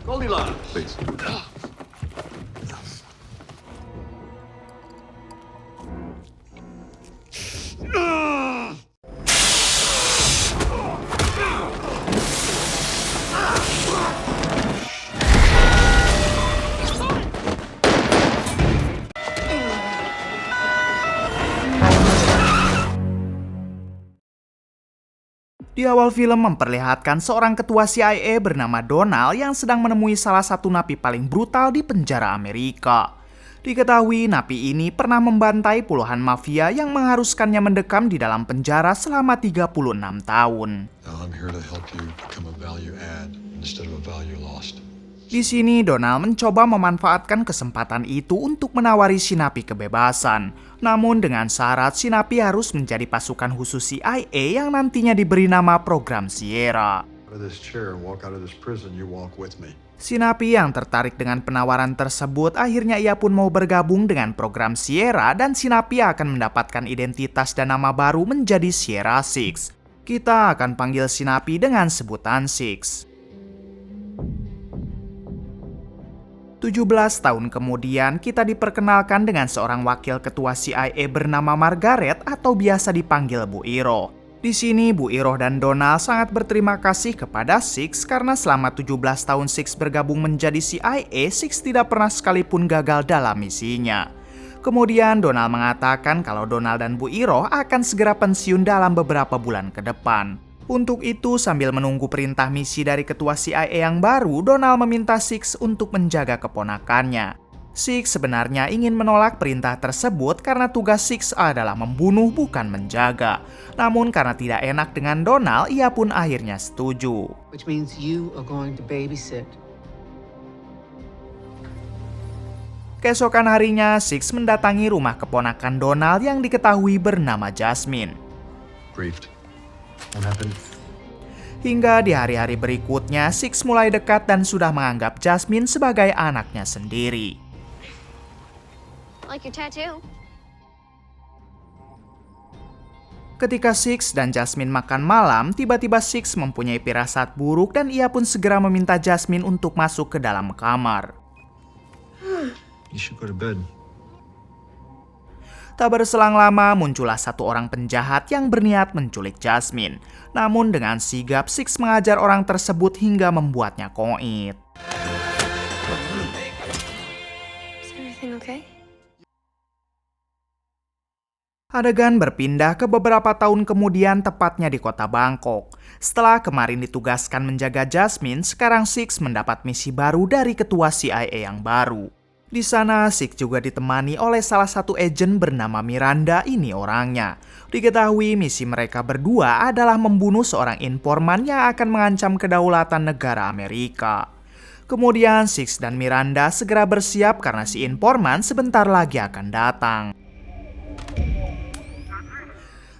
Goldilocks, please. Di awal film memperlihatkan seorang ketua CIA bernama Donald yang sedang menemui salah satu napi paling brutal di penjara Amerika. Diketahui napi ini pernah membantai puluhan mafia yang mengharuskannya mendekam di dalam penjara selama 36 tahun. I'm here to help you become a value add instead of a value lost. Di sini Donald mencoba memanfaatkan kesempatan itu untuk menawari si napi kebebasan. Namun dengan syarat si napi harus menjadi pasukan khusus CIA yang nantinya diberi nama Program Sierra. Si napi yang tertarik dengan penawaran tersebut akhirnya ia pun mau bergabung dengan Program Sierra dan si napi akan mendapatkan identitas dan nama baru menjadi Sierra Six. Kita akan panggil si napi dengan sebutan Six. 17 tahun kemudian, kita diperkenalkan dengan seorang wakil ketua CIA bernama Margaret atau biasa dipanggil Bu Iro. Di sini, Bu Iro dan Donald sangat berterima kasih kepada Six karena selama 17 tahun Six bergabung menjadi CIA, Six tidak pernah sekalipun gagal dalam misinya. Kemudian Donald mengatakan kalau Donald dan Bu Iro akan segera pensiun dalam beberapa bulan ke depan. Untuk itu, sambil menunggu perintah misi dari ketua CIA yang baru, Donald meminta Six untuk menjaga keponakannya. Six sebenarnya ingin menolak perintah tersebut karena tugas Six adalah membunuh bukan menjaga. Namun karena tidak enak dengan Donald, ia pun akhirnya setuju. Which means you are going to babysit. Keesokan harinya, Six mendatangi rumah keponakan Donald yang diketahui bernama Jasmine. Briefed. What happened? Hingga di hari-hari berikutnya, Six mulai dekat dan sudah menganggap Jasmine sebagai anaknya sendiri. Like your tattoo. Ketika Six dan Jasmine makan malam, tiba-tiba Six mempunyai firasat buruk dan ia pun segera meminta Jasmine untuk masuk ke dalam kamar. You should go to bed. Tak berselang lama, muncullah satu orang penjahat yang berniat menculik Jasmine. Namun dengan sigap, Six mengajar orang tersebut hingga membuatnya koit. Is everything okay? Adegan berpindah ke beberapa tahun kemudian, tepatnya di kota Bangkok. Setelah kemarin ditugaskan menjaga Jasmine, sekarang Six mendapat misi baru dari ketua CIA yang baru. Di sana, Six juga ditemani oleh salah satu agen bernama Miranda, ini orangnya. Diketahui misi mereka berdua adalah membunuh seorang informan yang akan mengancam kedaulatan negara Amerika. Kemudian Six dan Miranda segera bersiap karena si informan sebentar lagi akan datang.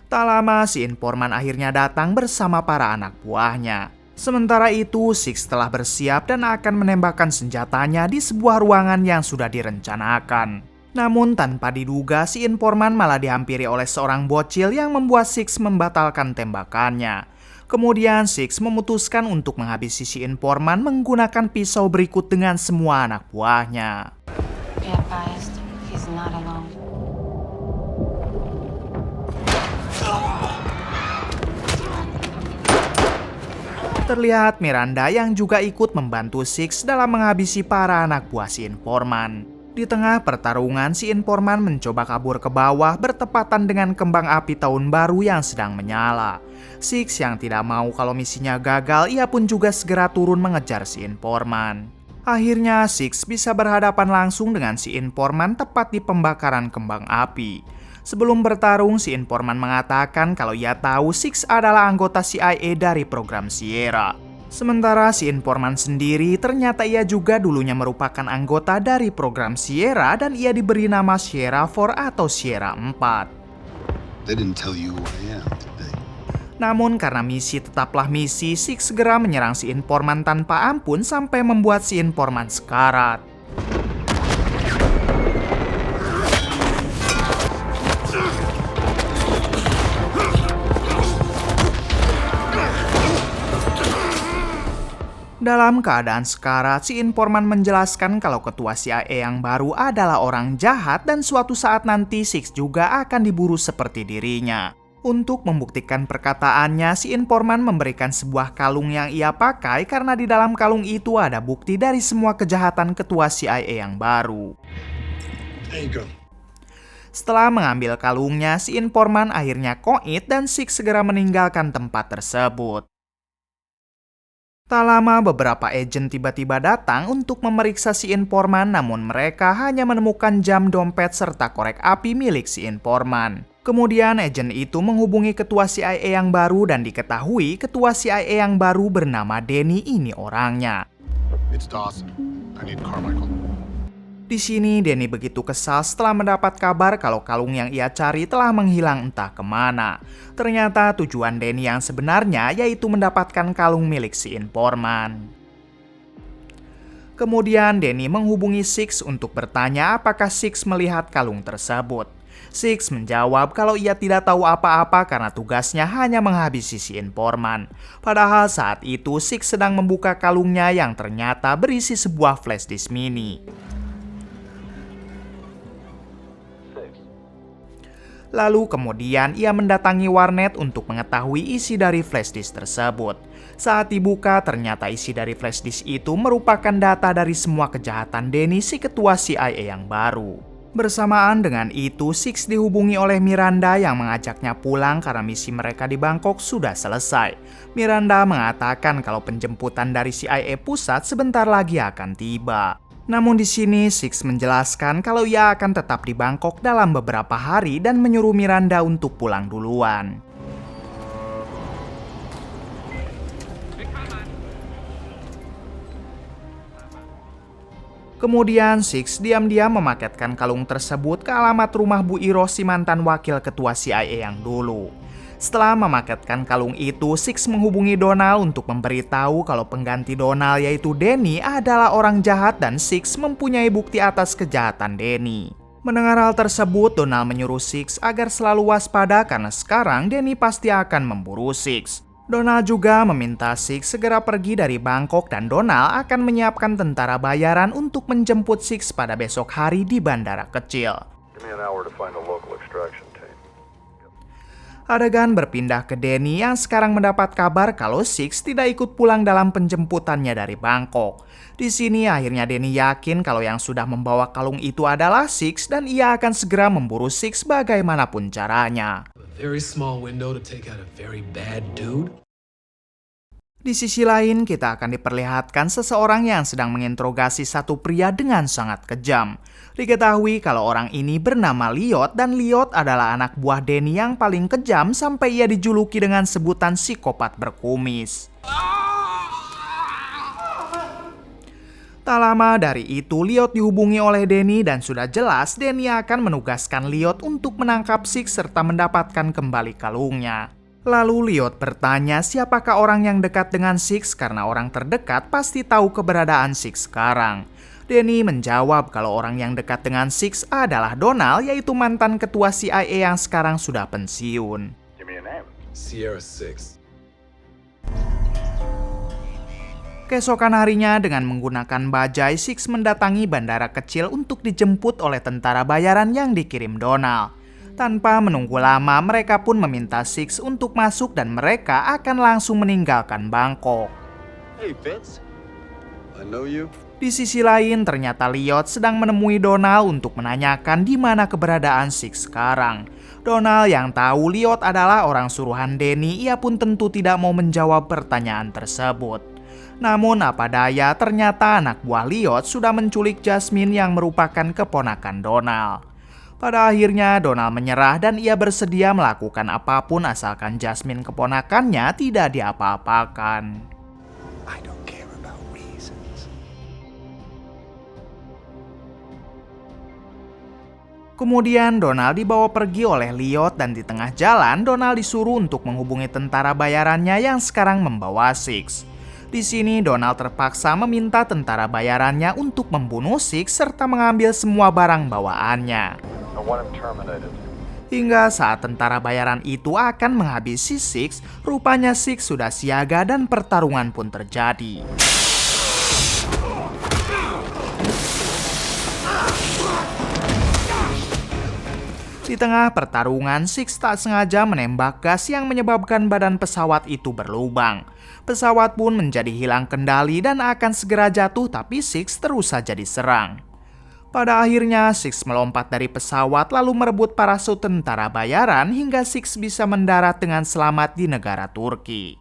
Tak lama si informan akhirnya datang bersama para anak buahnya. Sementara itu, Six telah bersiap dan akan menembakkan senjatanya di sebuah ruangan yang sudah direncanakan. Namun tanpa diduga, si informan malah dihampiri oleh seorang bocil yang membuat Six membatalkan tembakannya. Kemudian Six memutuskan untuk menghabisi si informan menggunakan pisau berikut dengan semua anak buahnya. Be advised, he's not alone. Terlihat Miranda yang juga ikut membantu Six dalam menghabisi para anak buah si informan. Di tengah pertarungan, si informan mencoba kabur ke bawah bertepatan dengan kembang api tahun baru yang sedang menyala. Six yang tidak mau kalau misinya gagal, ia pun juga segera turun mengejar si informan. Akhirnya Six bisa berhadapan langsung dengan si informan tepat di pembakaran kembang api. Sebelum bertarung, si informan mengatakan kalau ia tahu Six adalah anggota CIA dari Program Sierra. Sementara si informan sendiri ternyata ia juga dulunya merupakan anggota dari Program Sierra dan ia diberi nama Sierra 4 atau Sierra 4. They didn't tell you who I am, did they? Namun karena misi tetaplah misi, Six segera menyerang si informan tanpa ampun sampai membuat si informan sekarat. Dalam keadaan sekarat, si informan menjelaskan kalau ketua CIA yang baru adalah orang jahat dan suatu saat nanti Six juga akan diburu seperti dirinya. Untuk membuktikan perkataannya, si informan memberikan sebuah kalung yang ia pakai karena di dalam kalung itu ada bukti dari semua kejahatan ketua CIA yang baru. There you go. Setelah mengambil kalungnya, si informan akhirnya koit dan Six segera meninggalkan tempat tersebut. Tak lama beberapa agen tiba-tiba datang untuk memeriksa si informan, namun mereka hanya menemukan jam dompet serta korek api milik si informan. Kemudian agen itu menghubungi ketua CIA yang baru dan diketahui ketua CIA yang baru bernama Danny ini orangnya. It's Dawson. I need Carmichael. Di sini Danny begitu kesal setelah mendapat kabar kalau kalung yang ia cari telah menghilang entah kemana. Ternyata tujuan Danny yang sebenarnya yaitu mendapatkan kalung milik si informan. Kemudian Danny menghubungi Six untuk bertanya apakah Six melihat kalung tersebut. Six menjawab kalau ia tidak tahu apa-apa karena tugasnya hanya menghabisi si informan. Padahal saat itu Six sedang membuka kalungnya yang ternyata berisi sebuah flash disk mini. Lalu kemudian ia mendatangi warnet untuk mengetahui isi dari flash disk tersebut. Saat dibuka ternyata isi dari flash disk itu merupakan data dari semua kejahatan Danny si ketua CIA yang baru. Bersamaan dengan itu, Six dihubungi oleh Miranda yang mengajaknya pulang karena misi mereka di Bangkok sudah selesai. Miranda mengatakan kalau penjemputan dari CIA pusat sebentar lagi akan tiba. Namun di sini Six menjelaskan kalau ia akan tetap di Bangkok dalam beberapa hari dan menyuruh Miranda untuk pulang duluan. Kemudian Six diam-diam memaketkan kalung tersebut ke alamat rumah Bu Iro, si mantan wakil ketua CIA yang dulu. Setelah memaketkan kalung itu, Six menghubungi Donald untuk memberitahu kalau pengganti Donald yaitu Danny adalah orang jahat dan Six mempunyai bukti atas kejahatan Danny. Mendengar hal tersebut, Donald menyuruh Six agar selalu waspada karena sekarang Danny pasti akan memburu Six. Donald juga meminta Six segera pergi dari Bangkok dan Donald akan menyiapkan tentara bayaran untuk menjemput Six pada besok hari di bandara kecil. Give me an hour to find a local extraction team. Adegan berpindah ke Danny yang sekarang mendapat kabar kalau Six tidak ikut pulang dalam penjemputannya dari Bangkok. Di sini akhirnya Danny yakin kalau yang sudah membawa kalung itu adalah Six dan ia akan segera memburu Six bagaimanapun caranya. Very small window to take out a very bad dude. Di sisi lain, kita akan diperlihatkan seseorang yang sedang menginterogasi satu pria dengan sangat kejam. Diketahui kalau orang ini bernama Liot dan Liot adalah anak buah Danny yang paling kejam sampai ia dijuluki dengan sebutan psikopat berkumis. Tak lama dari itu, Liot dihubungi oleh Danny dan sudah jelas Danny akan menugaskan Liot untuk menangkap Six serta mendapatkan kembali kalungnya. Lalu Liot bertanya siapakah orang yang dekat dengan Six karena orang terdekat pasti tahu keberadaan Six sekarang. Danny menjawab kalau orang yang dekat dengan Six adalah Donald, yaitu mantan ketua CIA yang sekarang sudah pensiun. Give me a name. Sierra 6. Keesokan harinya dengan menggunakan bajai, Six mendatangi bandara kecil untuk dijemput oleh tentara bayaran yang dikirim Donald. Tanpa menunggu lama, mereka pun meminta Six untuk masuk dan mereka akan langsung meninggalkan Bangkok. Hey, Vince. I know you. Di sisi lain, ternyata Liot sedang menemui Donald untuk menanyakan di mana keberadaan Six sekarang. Donald yang tahu Liot adalah orang suruhan Danny, ia pun tentu tidak mau menjawab pertanyaan tersebut. Namun apa daya, ternyata anak buah Liot sudah menculik Jasmine yang merupakan keponakan Donald. Pada akhirnya Donald menyerah dan ia bersedia melakukan apapun asalkan Jasmine keponakannya tidak diapa-apakan. I don't care about reasons. Kemudian Donald dibawa pergi oleh Liot dan di tengah jalan Donald disuruh untuk menghubungi tentara bayarannya yang sekarang membawa Six. Di sini Donald terpaksa meminta tentara bayarannya untuk membunuh Six serta mengambil semua barang bawaannya. I want him terminated. Hingga saat tentara bayaran itu akan menghabisi Six, rupanya Six sudah siaga dan pertarungan pun terjadi. tengah pertarungan, Six tak sengaja menembak gas yang menyebabkan badan pesawat itu berlubang. Pesawat pun menjadi hilang kendali dan akan segera jatuh, tapi Six terus saja diserang. Pada akhirnya, Six melompat dari pesawat lalu merebut parasut tentara bayaran hingga Six bisa mendarat dengan selamat di negara Turki.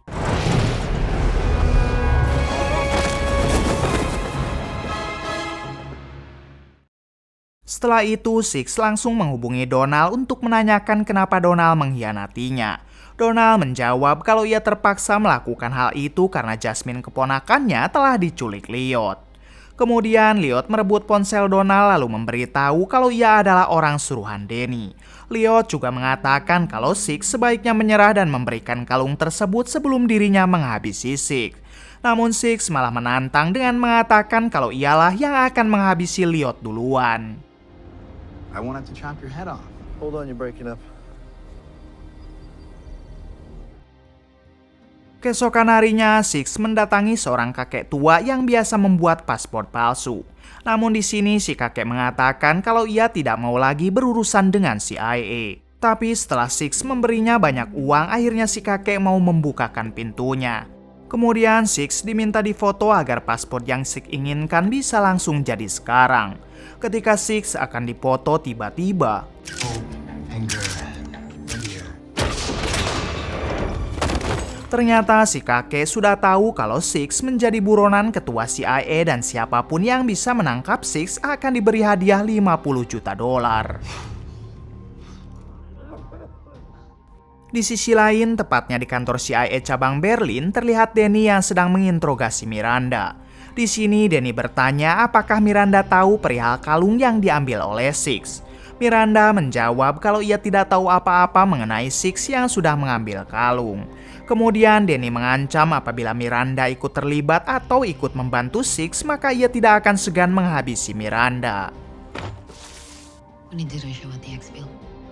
Setelah itu, Six langsung menghubungi Donald untuk menanyakan kenapa Donald mengkhianatinya. Donald menjawab kalau ia terpaksa melakukan hal itu karena Jasmine keponakannya telah diculik Lyot. Kemudian Lyot merebut ponsel Donald lalu memberitahu kalau ia adalah orang suruhan Danny. Lyot juga mengatakan kalau Six sebaiknya menyerah dan memberikan kalung tersebut sebelum dirinya menghabisi Six. Namun Six malah menantang dengan mengatakan kalau ialah yang akan menghabisi Lyot duluan. I wanted to chop your head off. Hold on, you're breaking up. Keesokan harinya, Six mendatangi seorang kakek tua yang biasa membuat paspor palsu. Namun di sini si kakek mengatakan kalau ia tidak mau lagi berurusan dengan CIA. Tapi setelah Six memberinya banyak uang, akhirnya si kakek mau membukakan pintunya. Kemudian Six diminta difoto agar paspor yang Six inginkan bisa langsung jadi sekarang. Ketika Six akan dipoto, tiba-tiba ternyata si kakek sudah tahu kalau Six menjadi buronan ketua CIA dan siapapun yang bisa menangkap Six akan diberi hadiah $50 juta. Di sisi lain, tepatnya di kantor CIA cabang Berlin, terlihat Danny yang sedang menginterogasi Miranda. Di sini Danny bertanya apakah Miranda tahu perihal kalung yang diambil oleh Six. Miranda menjawab kalau ia tidak tahu apa-apa mengenai Six yang sudah mengambil kalung. Kemudian Danny mengancam apabila Miranda ikut terlibat atau ikut membantu Six, maka ia tidak akan segan menghabisi Miranda. When he didn't show at the exfil.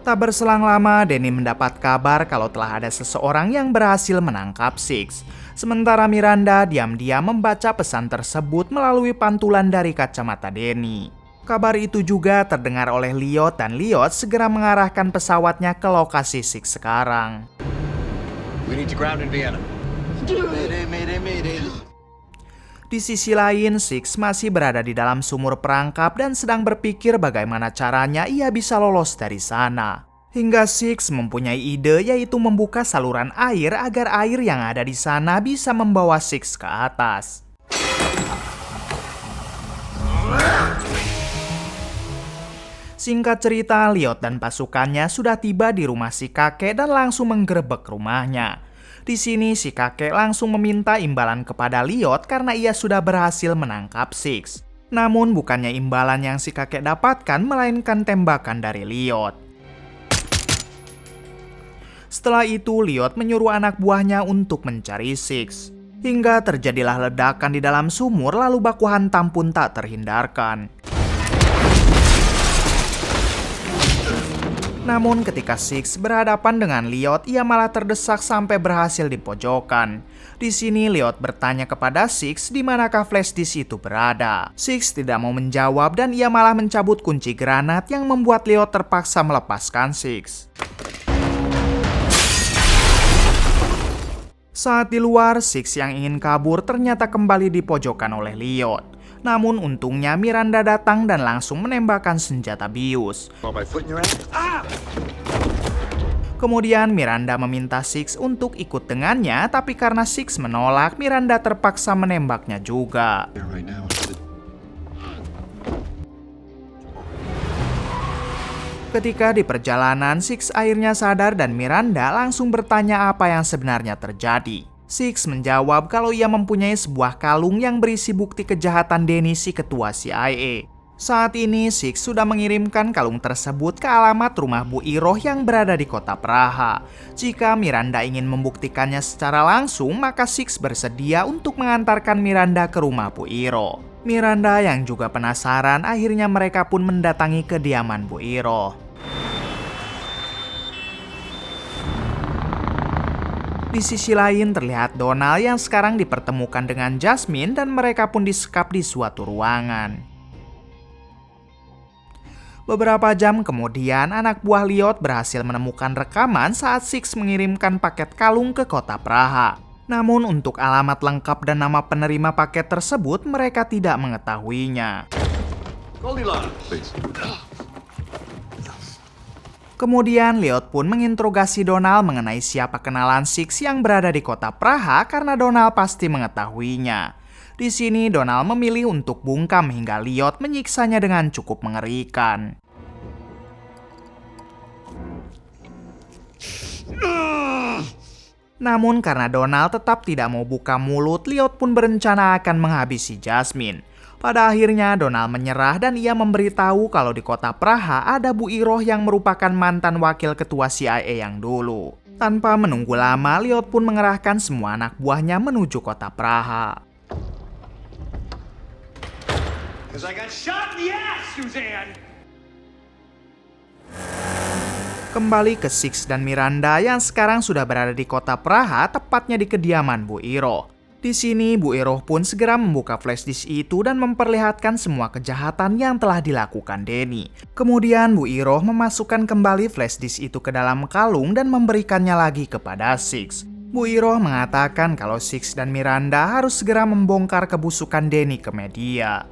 Tak berselang lama, Danny mendapat kabar kalau telah ada seseorang yang berhasil menangkap Six. Sementara Miranda diam-diam membaca pesan tersebut melalui pantulan dari kacamata Danny. Kabar itu juga terdengar oleh Lyot dan Lyot segera mengarahkan pesawatnya ke lokasi Six sekarang. We need to ground in Vienna. Mayday. Di sisi lain, Six masih berada di dalam sumur perangkap dan sedang berpikir bagaimana caranya ia bisa lolos dari sana. Hingga Six mempunyai ide, yaitu membuka saluran air agar air yang ada di sana bisa membawa Six ke atas. Singkat cerita, Lyot dan pasukannya sudah tiba di rumah si kakek dan langsung menggerebek rumahnya. Di sini si kakek langsung meminta imbalan kepada Lyot karena ia sudah berhasil menangkap Six. Namun bukannya imbalan yang si kakek dapatkan, melainkan tembakan dari Lyot. Setelah itu, Lyot menyuruh anak buahnya untuk mencari Six. Hingga terjadilah ledakan di dalam sumur, lalu baku hantam pun tak terhindarkan. Namun ketika Six berhadapan dengan Lyot, ia malah terdesak sampai berhasil dipojokkan. Di sini Lyot bertanya kepada Six di manakah flash disk itu berada. Six tidak mau menjawab dan ia malah mencabut kunci granat yang membuat Lyot terpaksa melepaskan Six. Saat di luar, Six yang ingin kabur ternyata kembali dipojokkan oleh Lyot. Namun untungnya Miranda datang dan langsung menembakkan senjata bius. Kemudian Miranda meminta Six untuk ikut dengannya, tapi karena Six menolak, Miranda terpaksa menembaknya juga. Ketika di perjalanan, Six akhirnya sadar dan Miranda langsung bertanya apa yang sebenarnya terjadi. Six menjawab kalau ia mempunyai sebuah kalung yang berisi bukti kejahatan Danny, si ketua CIA. Saat ini Six sudah mengirimkan kalung tersebut ke alamat rumah Bu Iroh yang berada di kota Praha. Jika Miranda ingin membuktikannya secara langsung, maka Six bersedia untuk mengantarkan Miranda ke rumah Bu Iroh. Miranda yang juga penasaran, akhirnya mereka pun mendatangi kediaman Bu Iroh. Di sisi lain terlihat Donald yang sekarang dipertemukan dengan Jasmine dan mereka pun disekap di suatu ruangan. Beberapa jam kemudian, anak buah Lyot berhasil menemukan rekaman saat Six mengirimkan paket kalung ke kota Praha. Namun untuk alamat lengkap dan nama penerima paket tersebut, mereka tidak mengetahuinya. Please. Kemudian Lyot pun menginterogasi Donald mengenai siapa kenalan Six yang berada di kota Praha karena Donald pasti mengetahuinya. Di sini Donald memilih untuk bungkam hingga Lyot menyiksanya dengan cukup mengerikan. Namun karena Donald tetap tidak mau buka mulut, Lyot pun berencana akan menghabisi Jasmine. Pada akhirnya Donald menyerah dan ia memberitahu kalau di kota Praha ada Bu Iroh yang merupakan mantan wakil ketua CIA yang dulu. Tanpa menunggu lama, Lyot pun mengerahkan semua anak buahnya menuju kota Praha. Kembali ke Six dan Miranda yang sekarang sudah berada di kota Praha, tepatnya di kediaman Bu Iroh. Di sini Bu Iroh pun segera membuka flashdisk itu dan memperlihatkan semua kejahatan yang telah dilakukan Danny. Kemudian Bu Iroh memasukkan kembali flashdisk itu ke dalam kalung dan memberikannya lagi kepada Six. Bu Iroh mengatakan kalau Six dan Miranda harus segera membongkar kebusukan Danny ke media.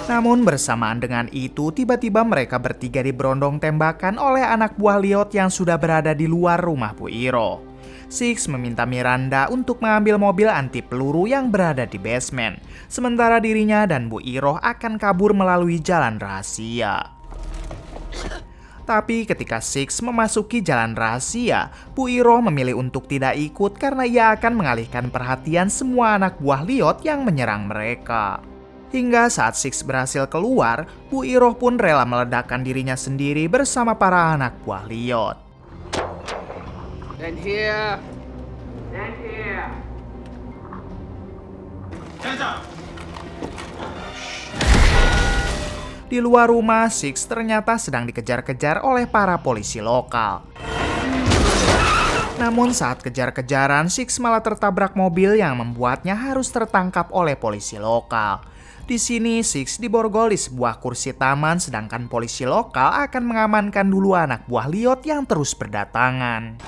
Namun bersamaan dengan itu, tiba-tiba mereka bertiga diberondong tembakan oleh anak buah Lyot yang sudah berada di luar rumah Bu Iroh. Six meminta Miranda untuk mengambil mobil anti peluru yang berada di basement, sementara dirinya dan Bu Iroh akan kabur melalui jalan rahasia. Tapi ketika Six memasuki jalan rahasia, Bu Iroh memilih untuk tidak ikut karena ia akan mengalihkan perhatian semua anak buah Lyot yang menyerang mereka. Hingga saat Six berhasil keluar, Bu Iroh pun rela meledakkan dirinya sendiri bersama para anak buah Lyot. And here. And here. Di luar rumah, Six ternyata sedang dikejar-kejar oleh para polisi lokal. Namun saat kejar-kejaran, Six malah tertabrak mobil yang membuatnya harus tertangkap oleh polisi lokal. Di sini Six diborgol di sebuah kursi taman, sedangkan polisi lokal akan mengamankan dulu anak buah Lyot yang terus berdatangan.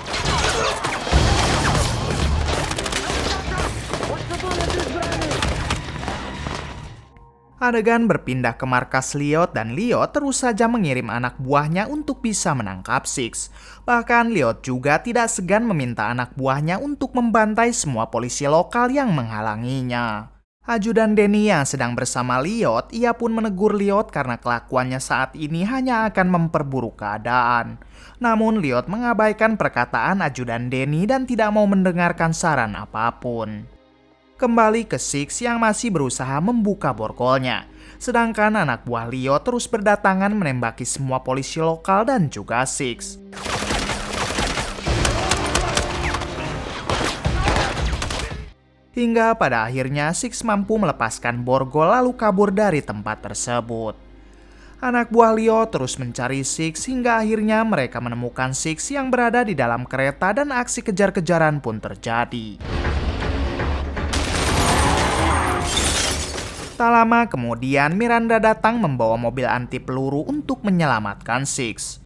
Adegan berpindah ke markas Lyot dan Lyot terus saja mengirim anak buahnya untuk bisa menangkap Six. Bahkan Lyot juga tidak segan meminta anak buahnya untuk membantai semua polisi lokal yang menghalanginya. Ajudan Danny yang sedang bersama Lyot, ia pun menegur Lyot karena kelakuannya saat ini hanya akan memperburuk keadaan. Namun Lyot mengabaikan perkataan ajudan Danny dan tidak mau mendengarkan saran apapun. Kembali ke Six yang masih berusaha membuka borgolnya. Sedangkan anak buah Lyot terus berdatangan menembaki semua polisi lokal dan juga Six. Hingga pada akhirnya Six mampu melepaskan borgol lalu kabur dari tempat tersebut. Anak buah Lyot terus mencari Six hingga akhirnya mereka menemukan Six yang berada di dalam kereta dan aksi kejar-kejaran pun terjadi. Tak lama kemudian Miranda datang membawa mobil anti peluru untuk menyelamatkan Six.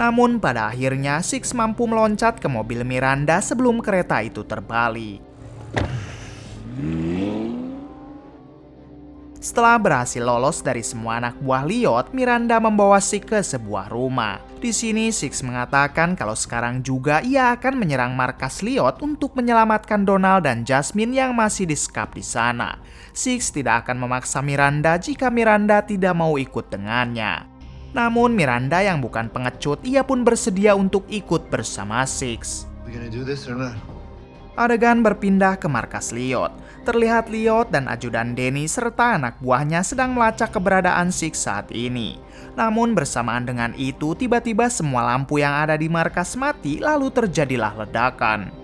Namun pada akhirnya Six mampu meloncat ke mobil Miranda sebelum kereta itu terbalik. Setelah berhasil lolos dari semua anak buah Lyot, Miranda membawa Six ke sebuah rumah. Di sini Six mengatakan kalau sekarang juga ia akan menyerang markas Lyot untuk menyelamatkan Donald dan Jasmine yang masih disekap di sana. Six tidak akan memaksa Miranda jika Miranda tidak mau ikut dengannya. Namun Miranda yang bukan pengecut, ia pun bersedia untuk ikut bersama Six. We gonna do this or not? Adegan berpindah ke markas Lyot. Terlihat Lyot dan ajudan Danny serta anak buahnya sedang melacak keberadaan Six saat ini. Namun bersamaan dengan itu, tiba-tiba semua lampu yang ada di markas mati lalu terjadilah ledakan.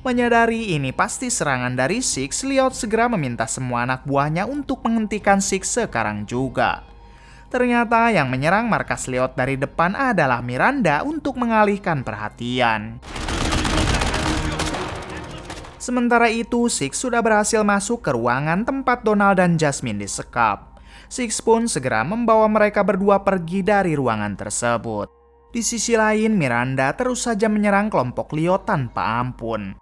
Menyadari ini pasti serangan dari Six, Lyot segera meminta semua anak buahnya untuk menghentikan Six sekarang juga. Ternyata yang menyerang markas Lyot dari depan adalah Miranda untuk mengalihkan perhatian. Sementara itu, Six sudah berhasil masuk ke ruangan tempat Donald dan Jasmine disekap. Six pun segera membawa mereka berdua pergi dari ruangan tersebut. Di sisi lain, Miranda terus saja menyerang kelompok Lyot tanpa ampun.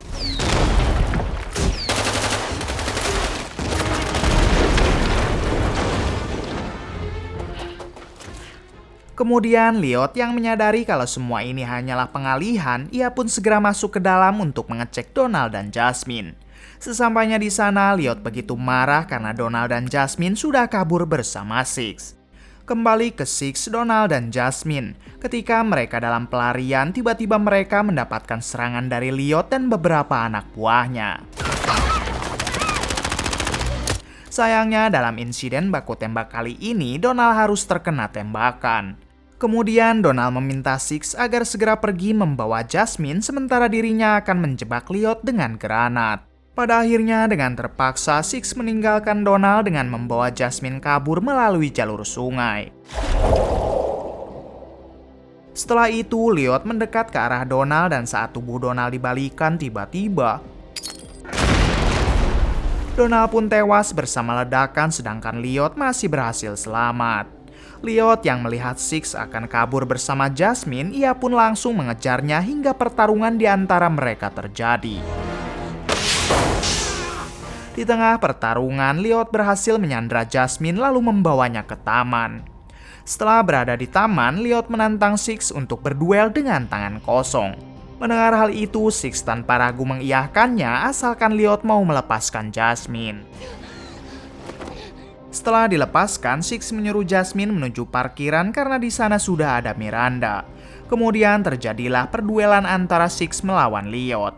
Kemudian Lyot yang menyadari kalau semua ini hanyalah pengalihan, ia pun segera masuk ke dalam untuk mengecek Donald dan Jasmine. Sesampainya di sana, Lyot begitu marah karena Donald dan Jasmine sudah kabur bersama Six. Kembali ke Six, Donald dan Jasmine. Ketika mereka dalam pelarian, tiba-tiba mereka mendapatkan serangan dari Lyot dan beberapa anak buahnya. Sayangnya dalam insiden baku tembak kali ini, Donald harus terkena tembakan. Kemudian Donald meminta Six agar segera pergi membawa Jasmine, sementara dirinya akan menjebak Lyot dengan granat. Pada akhirnya dengan terpaksa Six meninggalkan Donald dengan membawa Jasmine kabur melalui jalur sungai. Setelah itu Lyot mendekat ke arah Donald dan saat tubuh Donald dibalikan tiba-tiba Donald pun tewas bersama ledakan sedangkan Lyot masih berhasil selamat. Lyot yang melihat Six akan kabur bersama Jasmine, ia pun langsung mengejarnya hingga pertarungan di antara mereka terjadi. Di tengah pertarungan, Lyot berhasil menyandra Jasmine lalu membawanya ke taman. Setelah berada di taman, Lyot menantang Six untuk berduel dengan tangan kosong. Mendengar hal itu, Six tanpa ragu mengiyahkannya asalkan Lyot mau melepaskan Jasmine. Setelah dilepaskan, Six menyuruh Jasmine menuju parkiran karena di sana sudah ada Miranda. Kemudian terjadilah perduelan antara Six melawan Lyot.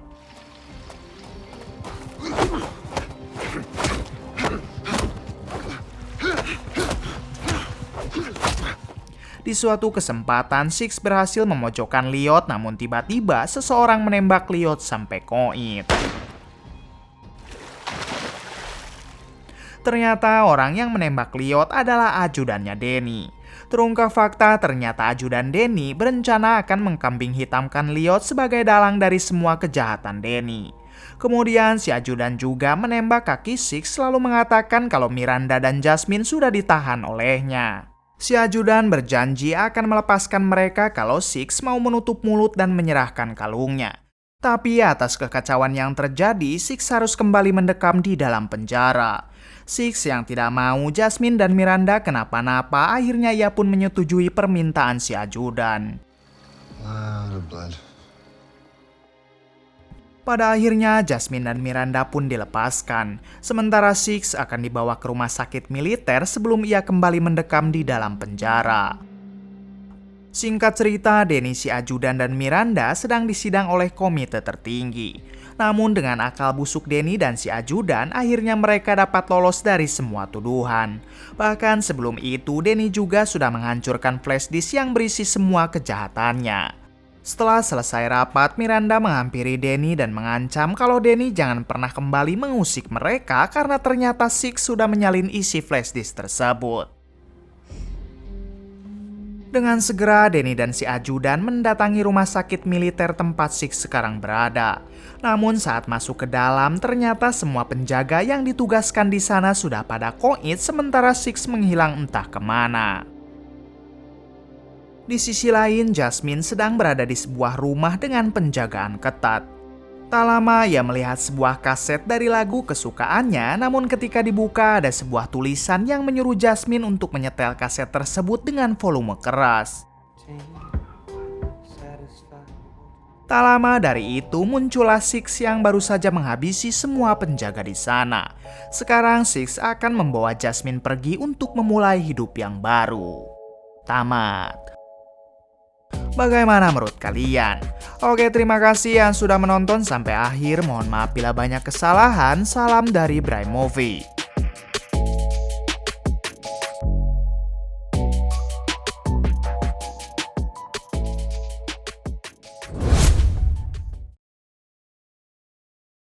Di suatu kesempatan, Six berhasil memojokkan Lyot, namun tiba-tiba seseorang menembak Lyot sampai koit. Ternyata orang yang menembak Lyot adalah ajudannya Danny. Terungkap fakta, ternyata ajudan Danny berencana akan mengkambing hitamkan Lyot sebagai dalang dari semua kejahatan Danny. Kemudian si ajudan juga menembak kaki Six lalu mengatakan kalau Miranda dan Jasmine sudah ditahan olehnya. Si ajudan berjanji akan melepaskan mereka kalau Six mau menutup mulut dan menyerahkan kalungnya. Tapi atas kekacauan yang terjadi, Six harus kembali mendekam di dalam penjara. Six yang tidak mau Jasmine dan Miranda kenapa-napa, akhirnya ia pun menyetujui permintaan si ajudan. Pada akhirnya Jasmine dan Miranda pun dilepaskan, sementara Six akan dibawa ke rumah sakit militer sebelum ia kembali mendekam di dalam penjara. Singkat cerita, Danny si ajudan dan Miranda sedang disidang oleh komite tertinggi. Namun dengan akal busuk Danny dan si ajudan, akhirnya mereka dapat lolos dari semua tuduhan. Bahkan sebelum itu, Danny juga sudah menghancurkan flash disk yang berisi semua kejahatannya. Setelah selesai rapat, Miranda menghampiri Danny dan mengancam kalau Danny jangan pernah kembali mengusik mereka karena ternyata Six sudah menyalin isi flash disk tersebut. Dengan segera, Danny dan si ajudan mendatangi rumah sakit militer tempat Six sekarang berada. Namun saat masuk ke dalam, ternyata semua penjaga yang ditugaskan di sana sudah pada koit sementara Six menghilang entah kemana. Di sisi lain, Jasmine sedang berada di sebuah rumah dengan penjagaan ketat. Tak lama ia melihat sebuah kaset dari lagu kesukaannya, namun ketika dibuka ada sebuah tulisan yang menyuruh Jasmine untuk menyetel kaset tersebut dengan volume keras. Tak lama dari itu muncullah Six yang baru saja menghabisi semua penjaga di sana. Sekarang Six akan membawa Jasmine pergi untuk memulai hidup yang baru. Tamat. Bagaimana menurut kalian? Oke, terima kasih yang sudah menonton sampai akhir. Mohon maaf bila banyak kesalahan. Salam dari Bray Movie.